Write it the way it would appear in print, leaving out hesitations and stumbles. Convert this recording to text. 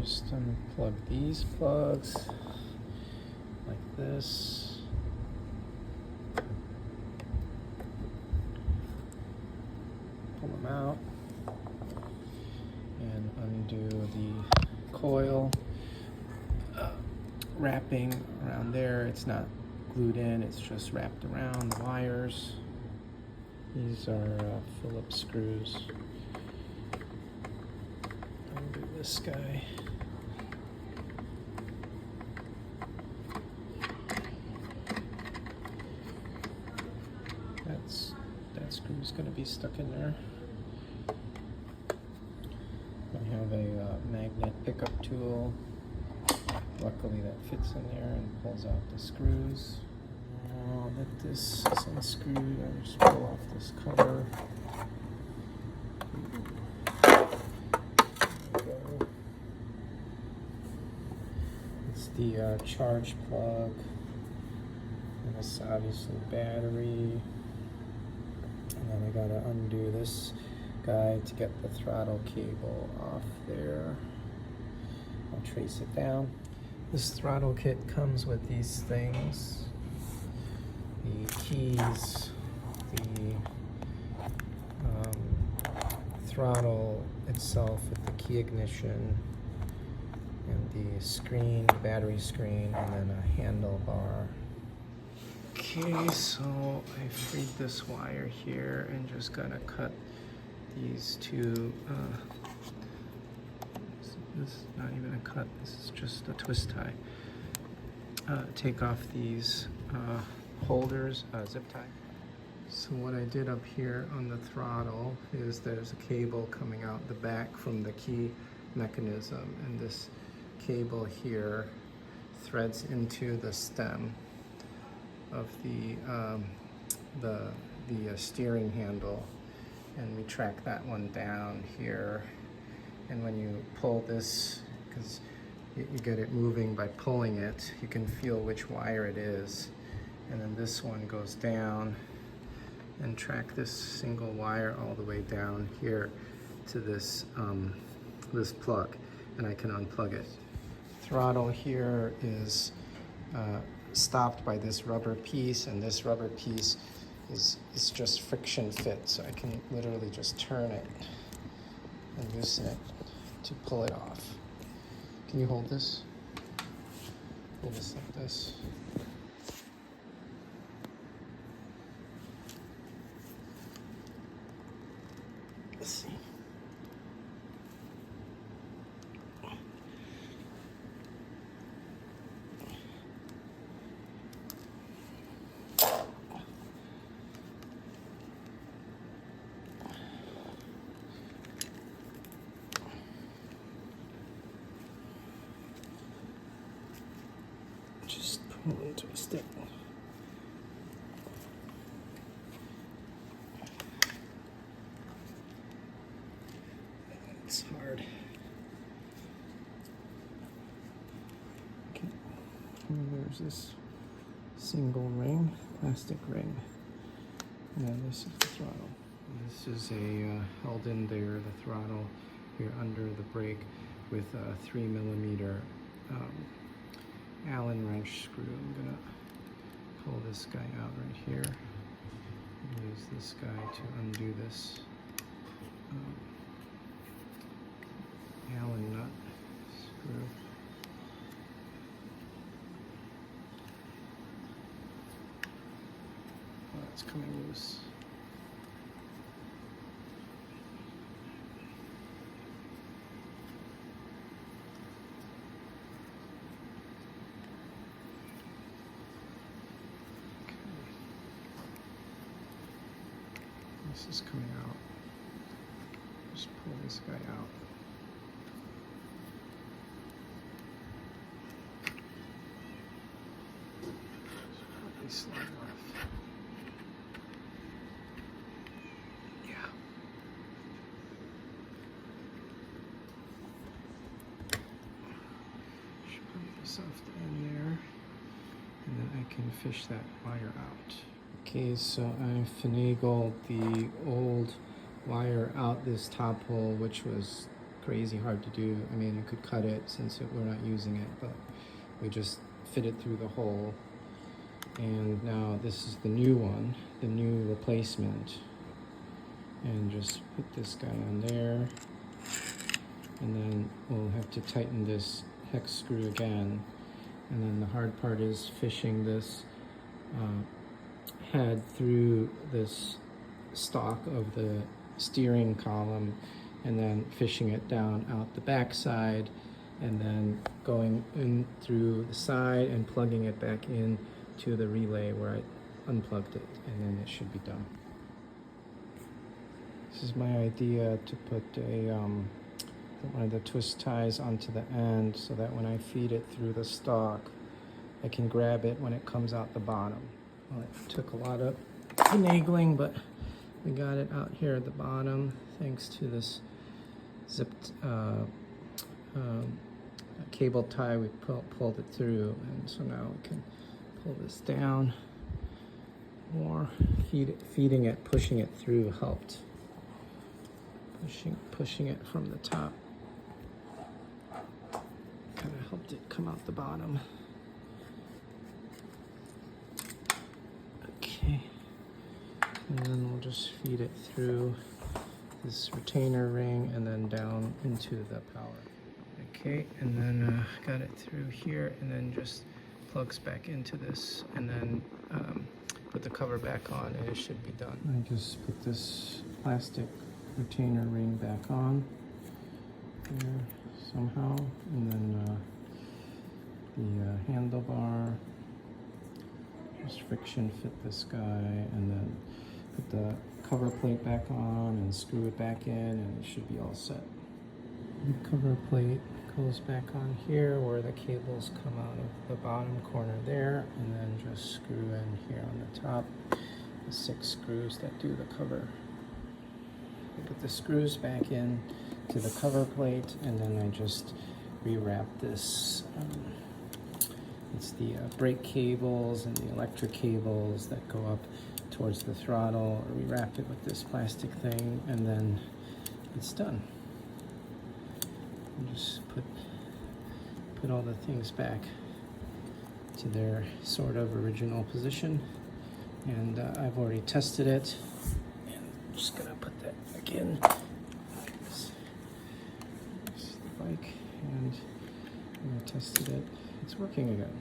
just unplug these plugs like this. Pull them out and undo the coil wrapping around there. It's not glued in, it's just wrapped around the wires. These are Phillips screws. Undo this guy. That screw's going to be stuck in there. I have a magnet pickup tool. Luckily that fits in there and pulls out the screws. Now that this is unscrewed, I'll just pull off this cover. It's the charge plug, and this is obviously battery. And then I gotta undo this guy to get the throttle cable off there. I'll trace it down. This throttle kit comes with these things. The keys, the throttle itself with the key ignition, and the screen, the battery screen, and then a handlebar. Okay, so I freed this wire here and just gotta cut these two. This is not even a cut, this is just a twist tie. Take off these holders, zip tie. So what I did up here on the throttle is there's a cable coming out the back from the key mechanism, and this cable here threads into the stem of the steering handle, and we track that one down here. And when you pull this, because you get it moving by pulling it, you can feel which wire it is. And then this one goes down and track this single wire all the way down here to this, this plug, and I can unplug it. Throttle here is stopped by this rubber piece, and this rubber piece is just friction fit, so I can literally just turn it and loosen it to pull it off. Can you hold this? Hold this like this. Let's see. Just pull and twist it. It's hard. Okay. And there's this single ring, plastic ring. And then this is the throttle. This is held in there, the throttle here under the brake with a 3mm Allen wrench screw. I'm gonna pull this guy out right here. Use this guy to undo this Allen nut screw. Oh, it's coming loose. This is coming out. Just pull this guy out. Probably slide off. Yeah. Should put this off the end there, and then I can fish that wire out. Okay, so I finagled the old wire out this top hole, which was crazy hard to do. I mean, you could cut it since we're not using it, but we just fit it through the hole. And now this is the new one, the new replacement. And just put this guy on there. And then we'll have to tighten this hex screw again. And then the hard part is fishing this head through this stock of the steering column, and then fishing it down out the back side, and then going in through the side and plugging it back in to the relay where I unplugged it, and then it should be done. This is my idea, to put one of the twist ties onto the end so that when I feed it through the stock, I can grab it when it comes out the bottom. Well, it took a lot of finagling, but we got it out here at the bottom thanks to this zipped cable tie. We pulled it through, and so now we can pull this down more. Feeding it, pushing it through helped. Pushing it from the top kind of helped it come out the bottom. Okay, and then we'll just feed it through this retainer ring and then down into the power. Okay, and then got it through here, and then just plugs back into this, and then put the cover back on, and it should be done. I just put this plastic retainer ring back on here somehow, and then the handlebar, just friction fit this guy, and then put the cover plate back on and screw it back in, and it should be all set. The cover plate goes back on here where the cables come out of the bottom corner there, and then just screw in here on the top, the 6 screws that do the cover. Put the screws back in to the cover plate, and then I just rewrap this. It's the brake cables and the electric cables that go up towards the throttle. Rewrap it with this plastic thing, and then it's done. And just put all the things back to their sort of original position. And I've already tested it. And I'm just gonna put that back in. This is the bike, and I tested it. It's working again.